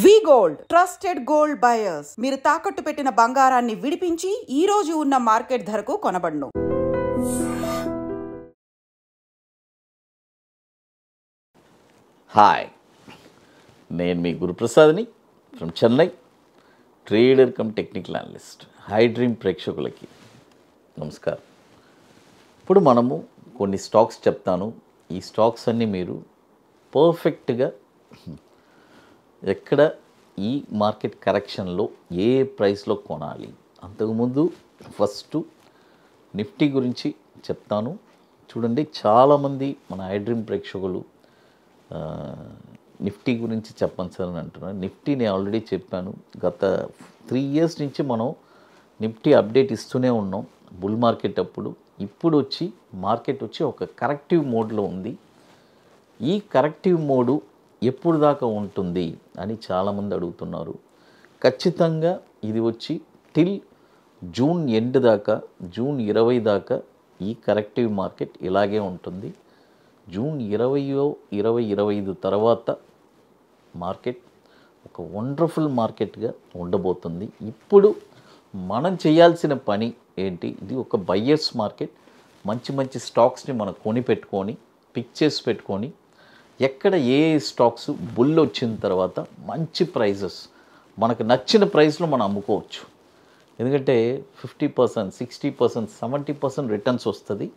వి gold trusted gold buyers మీరు తాకట్టు పెట్టిన బంగారాన్ని విడిపించి ఈ రోజు ఉన్న మార్కెట్ ధరకు కొనబడును. హాయ్, నేను మీ గురుప్రసాద్ని from Chennai, trader cum technical analyst. Hi dream ప్రేక్షకులకి నమస్కారం. ఇప్పుడు మనము కొన్ని స్టాక్స్ చెప్తాను. ఈ స్టాక్స్ అన్నీ మీరు పర్ఫెక్ట్గా ఎక్కడ ఈ మార్కెట్ కరెక్షన్లో ఏ ప్రైస్లో కొనాలి. అంతకుముందు ఫస్ట్ నిఫ్టీ గురించి చెప్తాను. చూడండి, చాలామంది మన హై డ్రీమ్ ప్రేక్షకులు నిఫ్టీ గురించి చెప్పండి సార్ అని అంటున్నారు. నిఫ్టీ నేను ఆల్రెడీ చెప్పాను. గత 3 years నుంచి మనం నిఫ్టీ అప్డేట్ ఇస్తూనే ఉన్నాం. బుల్ మార్కెట్ అప్పుడు, ఇప్పుడు వచ్చి మార్కెట్ వచ్చి ఒక కరెక్టివ్ మోడ్లో ఉంది. ఈ కరెక్టివ్ మోడు ఎప్పుడు దాకా ఉంటుంది అని చాలామంది అడుగుతున్నారు. ఖచ్చితంగా ఇది వచ్చి టిల్ జూన్ ఎండ్ దాకా, జూన్ 20 దాకా ఈ కరెక్టివ్ మార్కెట్ ఇలాగే ఉంటుంది. జూన్ 20, 25 తర్వాత మార్కెట్ ఒక వండర్ఫుల్ మార్కెట్గా ఉండబోతుంది. ఇప్పుడు మనం చేయాల్సిన పని ఏంటి? ఇది ఒక బయ్యర్స్ మార్కెట్. మంచి మంచి స్టాక్స్ని మనం కొని పెట్టుకొని, పిక్ చేసి పెట్టుకొని, ఎక్కడ ఏ స్టాక్స్ బుల్ వచ్చిన తర్వాత మంచి ప్రైజెస్ మనకు నచ్చిన ప్రైస్లో మనం అమ్ముకోవచ్చు. ఎందుకంటే 50%, 60%, 70% రిటర్న్స్ వస్తుంది.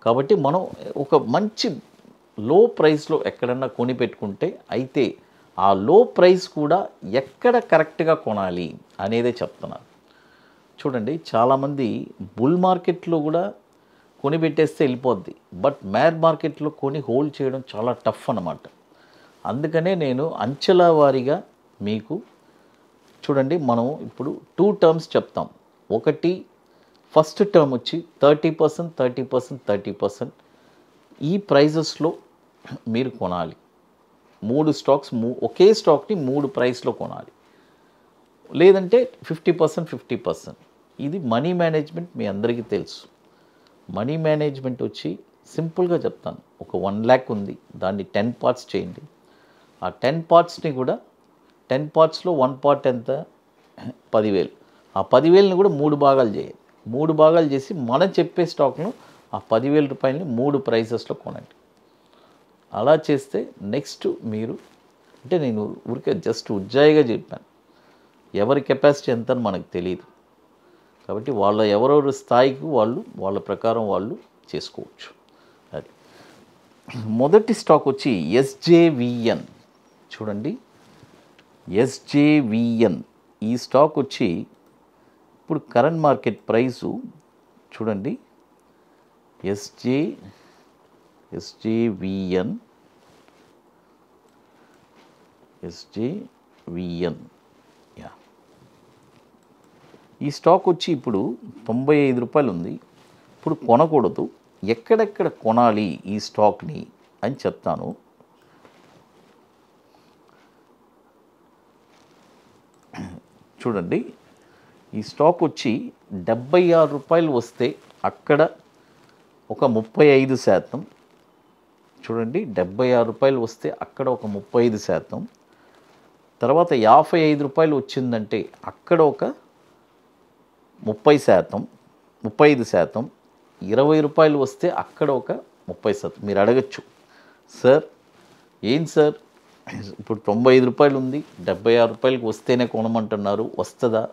కాబట్టి మనం ఒక మంచి లో ప్రైస్లో ఎక్కడన్నా కొని పెట్టుకుంటే, అయితే ఆ లో ప్రైస్ కూడా ఎక్కడ కరెక్ట్గా కొనాలి అనేదే చెప్తున్నాను. చూడండి, చాలామంది బుల్ మార్కెట్లో కూడా కొని పెట్టేస్తే వెళ్ళిపోద్ది. బట్ మేర్ మార్కెట్లో కొని హోల్డ్ చేయడం చాలా టఫ్ అన్నమాట. అందుకనే నేను అంచెల వారీగా మీకు చూడండి, మనం ఇప్పుడు 2 టర్మ్స్ చెప్తాం. ఒకటి, ఫస్ట్ టర్మ్ వచ్చి 30%, 30%, 30% ఈ ప్రైజెస్లో మీరు కొనాలి. 3 స్టాక్స్, ఒకే స్టాక్ని 3 ప్రైస్లో కొనాలి. లేదంటే 50%, 50%. ఇది మనీ మేనేజ్మెంట్ మీ అందరికీ తెలుసు. మనీ మేనేజ్మెంట్ వచ్చి సింపుల్గా చెప్తాను. ఒక 1 lakh ఉంది, దాన్ని 10 parts చేయండి. ఆ 10 partsని కూడా 10 partsలో 1 part ఎంత? 10,000. ఆ 10,000ని కూడా 3 భాగాలు చేయాలి. 3 భాగాలు చేసి మనం చెప్పే స్టాక్ను ఆ 10,000 రూపాయలని 3 ప్రైసెస్లో కొనండి. అలా చేస్తే నెక్స్ట్ మీరు, అంటే నేను ఊరికే జస్ట్ ఉజ్జాయిగా చెప్పాను. ఎవరి కెపాసిటీ ఎంత అని మనకు తెలియదు. కాబట్టి ఎవరెవరి స్థాయికి వాళ్ళ ప్రకారం వాళ్ళు చేసుకోవచ్చు. అది మొదటి స్టాక్ వచ్చి SJVN. చూడండి, SJVN ఈ స్టాక్ వచ్చి ఇప్పుడు కరెంట్ మార్కెట్ ప్రైసు చూడండి. SJVN ఈ స్టాక్ వచ్చి ఇప్పుడు 95 రూపాయలు ఉంది. ఇప్పుడు కొనకూడదు. ఎక్కడెక్కడ కొనాలి ఈ స్టాక్ని అని చెప్తాను. చూడండి, ఈ స్టాక్ వచ్చి 76 రూపాయలు వస్తే అక్కడ ఒక 35%. చూడండి, 76 రూపాయలు వస్తే అక్కడ ఒక 35%. తర్వాత 55 రూపాయలు వచ్చిందంటే అక్కడ ఒక 30%, 35%. 20 రూపాయలు వస్తే అక్కడ ఒక 30%. మీరు అడగచ్చు, సార్ ఏం సార్ ఇప్పుడు 95 రూపాయలు ఉంది, 76 రూపాయలకి వస్తేనే కొనమంటున్నారు, వస్తుందా?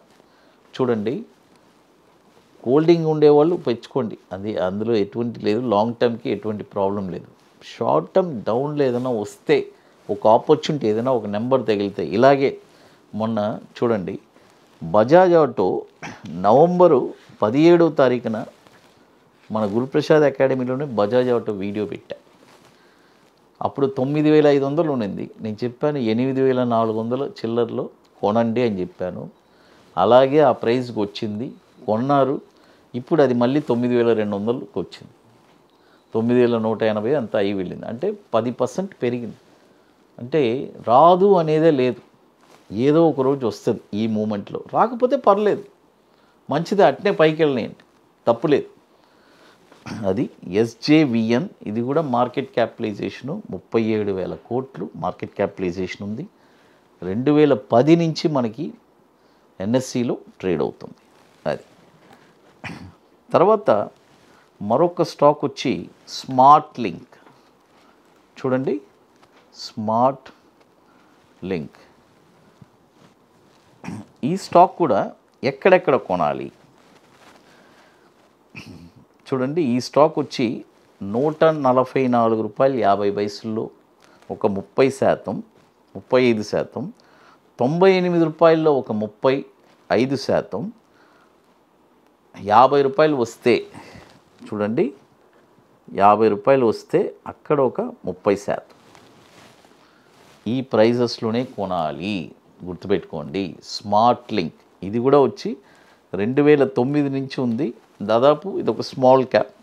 చూడండి, హోల్డింగ్ ఉండేవాళ్ళు పెంచుకోండి, అందులో ఎటువంటి లేదు. లాంగ్ టర్మ్కి ఎటువంటి ప్రాబ్లం లేదు. షార్ట్ టర్మ్ డౌన్లో ఏదైనా వస్తే, ఒక ఆపర్చునిటీ ఏదైనా ఒక నెంబర్ తగిలితే, ఇలాగే మొన్న చూడండి బజాజ్ ఆటో నవంబరు 17వ తారీఖున మన గురుప్రసాద్ అకాడమీలోనే బజాజ్ ఆటో వీడియో పెట్టా. అప్పుడు 9,500 ఉన్నింది. నేను చెప్పాను 8,400 చిల్లర్లో కొనండి అని చెప్పాను. అలాగే ఆ ప్రైస్కి వచ్చింది, కొన్నారు. ఇప్పుడు అది మళ్ళీ 9,200కి వచ్చింది. 9,180 అంతా అయి వెళ్ళింది. అంటే 10% పెరిగింది. అంటే రాదు అనేదే లేదు. ఏదో ఒక రోజు వస్తుంది. ఈ మూమెంట్లో రాకపోతే పర్లేదు, మంచిది, అట్నే పైకి వెళ్ళినాయండి, తప్పులేదు. అది SJVN. ఇది కూడా మార్కెట్ క్యాపిటలైజేషను 37,000 కోట్లు మార్కెట్ క్యాపిటలైజేషన్ ఉంది. 2010 నుంచి మనకి ఎన్ఎస్సిలో ట్రేడ్ అవుతుంది. అది తర్వాత మరొక స్టాక్ వచ్చి స్మార్ట్ లింక్. చూడండి, స్మార్ట్ లింక్. ఈ స్టాక్ కూడా ఎక్కడెక్కడ కొనాలి చూడండి. ఈ స్టాక్ వచ్చి 144 రూపాయలు 50 పైసల్లో ఒక 30%, 35%, 98 రూపాయల్లో ఒక 35%, 50 రూపాయలు వస్తే చూడండి, 50 రూపాయలు వస్తే అక్కడ ఒక 30%. ఈ ప్రైజెస్లోనే కొనాలి, గుర్తుపెట్టుకోండి. స్మార్ట్ లింక్ ఇది కూడా వచ్చి 2009 నుంచి ఉంది. దాదాపు ఇది ఒక స్మాల్ క్యాప్,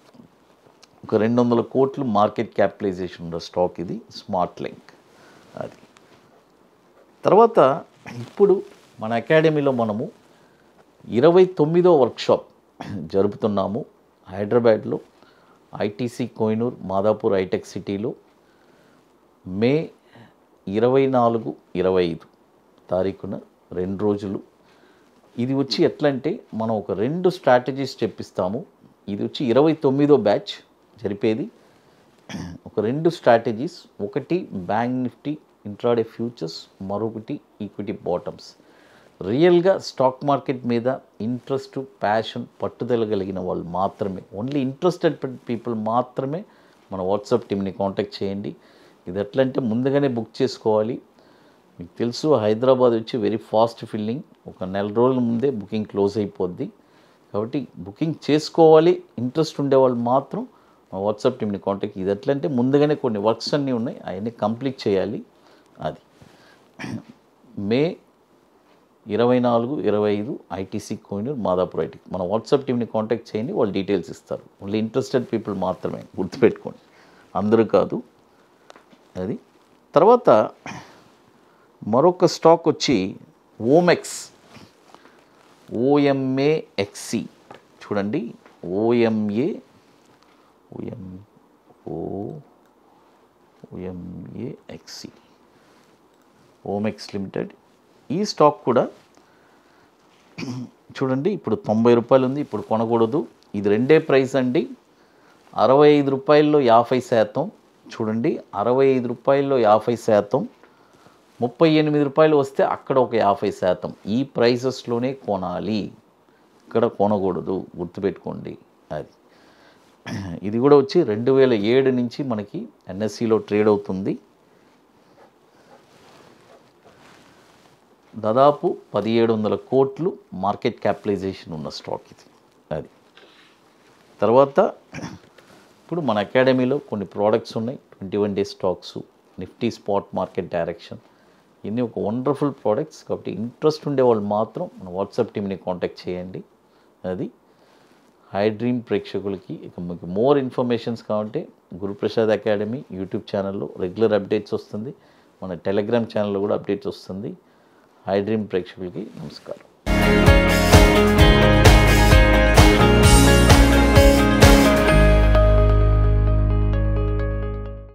ఒక 200 కోట్లు మార్కెట్ క్యాపిటలైజేషన్ ఉన్న స్టాక్ ఇది స్మార్ట్ లింక్. అది తర్వాత ఇప్పుడు మన అకాడమీలో మనము 29వ వర్క్షాప్ జరుపుతున్నాము హైదరాబాద్లో, ఐటీసీ కోహినూర్ మాదాపూర్ హైటెక్ సిటీలో మే 24, 25 తారీఖున 2 రోజులు. ఇది వచ్చి ఎట్లా అంటే మనం ఒక 2 స్ట్రాటజీస్ చెప్పిస్తాము. ఇది వచ్చి 29వ బ్యాచ్ జరిపేది. ఒక 2 స్ట్రాటజీస్, ఒకటి బ్యాంక్ నిఫ్టీ ఇంట్రాడే ఫ్యూచర్స్, మరొకటి ఈక్విటీ బాటమ్స్. రియల్గా స్టాక్ మార్కెట్ మీద ఇంట్రెస్ట్, ప్యాషన్, పట్టుదల కలిగిన వాళ్ళు మాత్రమే, ఓన్లీ ఇంట్రెస్టెడ్ పీపుల్ మాత్రమే మన వాట్సాప్ టీమ్ని కాంటాక్ట్ చేయండి. ఇది ఎట్లా అంటే ముందుగానే బుక్ చేసుకోవాలి. మీకు తెలుసు హైదరాబాద్ వచ్చి వెరీ ఫాస్ట్ ఫిల్లింగ్, ఒక 4 రోజుల ముందే బుకింగ్ క్లోజ్ అయిపోద్ది. కాబట్టి బుకింగ్ చేసుకోవాలి. ఇంట్రెస్ట్ ఉండేవాళ్ళు మాత్రం మా వాట్సాప్ టీమ్ని కాంటాక్ట్. ఇది ఎట్లా అంటే ముందుగానే కొన్ని వర్క్స్ అన్నీ ఉన్నాయి, అవన్నీ కంప్లీట్ చేయాలి. అది మే 24, 25 ఐటీసీ కోహినూర్ మాదాపూర్ ఐటీ. మన వాట్సాప్ టీమ్ని కాంటాక్ట్ చేయండి, వాళ్ళు డీటెయిల్స్ ఇస్తారు. ఓన్లీ ఇంట్రెస్టెడ్ పీపుల్ మాత్రమే, గుర్తుపెట్టుకోండి, అందరూ కాదు. అది తర్వాత మరొక స్టాక్ వచ్చి ఓమెక్స్, OMAXC. చూడండి, OMAXC, ఓమెక్స్ లిమిటెడ్. ఈ స్టాక్ కూడా చూడండి, ఇప్పుడు 90 రూపాయలు ఉంది, ఇప్పుడు కొనకూడదు. ఇది 2 ప్రైస్ అండి. 65 రూపాయల్లో 50%. చూడండి, 65 రూపాయల్లో 50%, 38 రూపాయలు వస్తే అక్కడ ఒక 50%. ఈ ప్రైసెస్లోనే కొనాలి, ఇక్కడ కొనకూడదు, గుర్తుపెట్టుకోండి. అది ఇది కూడా వచ్చి 2007 నుంచి మనకి ఎన్ఎస్సిలో ట్రేడ్ అవుతుంది. దాదాపు 1700 కోట్లు మార్కెట్ క్యాపిటలైజేషన్ ఉన్న స్టాక్ ఇది. అది తర్వాత ఇప్పుడు మన అకాడమీలో కొన్ని ప్రోడక్ట్స్ ఉన్నాయి. 21 days stocks, Nifty spot market direction, ఇన్ని ఒక వండర్ఫుల్ ప్రోడక్ట్స్. కాబట్టి ఇంట్రెస్ట్ ఉండే వాళ్ళు మాత్రం మన వాట్సాప్ టీమ్ని కాంటాక్ట్ చేయండి. అది హై డ్రీమ్ ప్రేక్షకులకి ఇక మీకు మోర్ ఇన్ఫర్మేషన్స్ కావాలంటే గురుప్రసాద్ అకాడమీ యూట్యూబ్ ఛానల్లో రెగ్యులర్ అప్డేట్స్ వస్తుంది. మన టెలిగ్రామ్ ఛానల్లో కూడా అప్డేట్స్ వస్తుంది. హై డ్రీమ్ ప్రేక్షకులకి నమస్కారం.